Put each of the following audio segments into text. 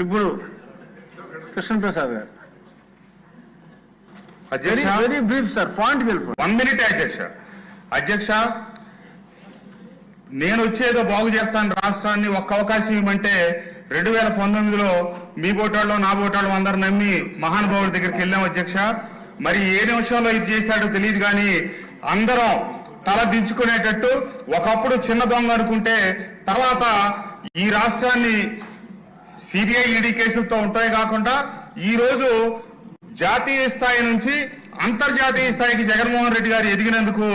ఇప్పుడు కృష్ణప్రసాద్ గారు very brief sir, పాయింట్కి వెళ్ళిపోయి 1 minute అధ్యక్ష. నేను వచ్చేదో బాగు చేస్తాను రాష్ట్రాన్ని, ఒక్క అవకాశం ఇవ్వమంటే 2019లో మీ బోటాళ్ళు నా బోటాళ్ళు అందరు నమ్మి మహానుభావుడి దగ్గరికి వెళ్ళాం అధ్యక్ష. మరి ఏ నిమిషంలో ఇది చేశాడో తెలియదు కానీ అందరం తల దించుకునేటట్టు ఒకప్పుడు చిన్న దొంగ అనుకుంటే తర్వాత ఈ రాష్ట్రాన్ని సిబిఐ ఈడీ కేసులతో ఉంటాయి కాకుండా ఈ రోజు జాతీయ స్థాయి నుంచి అంతర్జాతీయ స్థాయికి జగన్మోహన్ రెడ్డి గారు ఎదిగినందుకు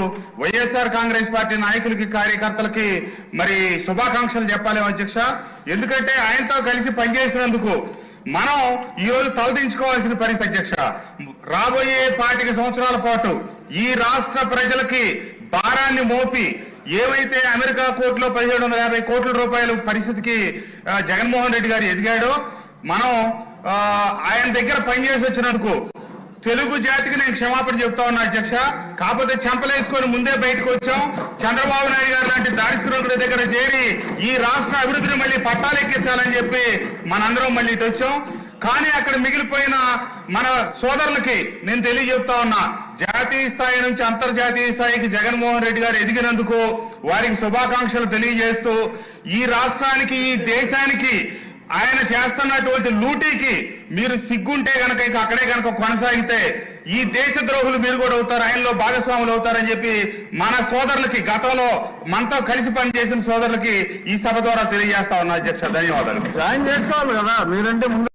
వైఎస్ఆర్ కాంగ్రెస్ పార్టీ నాయకులకి కార్యకర్తలకి మరి శుభాకాంక్షలు చెప్పాలి అధ్యక్ష. ఎందుకంటే ఆయనతో కలిసి పనిచేసినందుకు మనం ఈ రోజు తలదించుకోవాల్సిన పరిస్థితి అధ్యక్ష. రాబోయే 25 సంవత్సరాల పాటు ఈ రాష్ట్ర ప్రజలకి భారాన్ని మోపి ఏవైతే అమెరికా కోర్టులో 1750 కోట్ల రూపాయల పరిస్థితికి జగన్మోహన్ రెడ్డి గారు ఎదిగాడో మనం ఆయన దగ్గర పనిచేసి వచ్చినందుకు తెలుగు జాతికి నేను క్షమాపణ చెప్తా ఉన్నా అధ్యక్ష. కాకపోతే చెంపలేసుకొని ముందే బయటకు వచ్చాం. చంద్రబాబు నాయుడు గారు లాంటి దారిద్ర్యుల దగ్గర చేరి ఈ రాష్ట్ర అభివృద్ధిని మళ్ళీ పట్టాలెక్కించాలని చెప్పి మనందరం మళ్ళీ ఇటు వచ్చాం. కానీ అక్కడ మిగిలిపోయిన మన సోదరులకి నేను తెలియజెప్తా ఉన్నా, జాతీయ స్థాయి నుంచి అంతర్జాతీయ స్థాయికి జగన్మోహన్ రెడ్డి గారు ఎదిగినందుకు వారికి శుభాకాంక్షలు తెలియజేస్తూ ఈ రాష్ట్రానికి ఈ దేశానికి ఆయన చేస్తున్నటువంటి లూటీకి మీరు సిగ్గుంటే గనక ఇక అక్కడే గనక కొనసాగితే ఈ దేశ ద్రోహులు మీరు కూడా అవుతారు, ఆయనలో భాగస్వాములు అవుతారని చెప్పి మన సోదరులకి గతంలో మనతో కలిసి పనిచేసిన సోదరులకి ఈ సభ ద్వారా తెలియజేస్తా ఉన్నా అధ్యక్ష. ధన్యవాదాలు. జాయిన్ చేసుకోవాలి కదా మీరంటే ముందు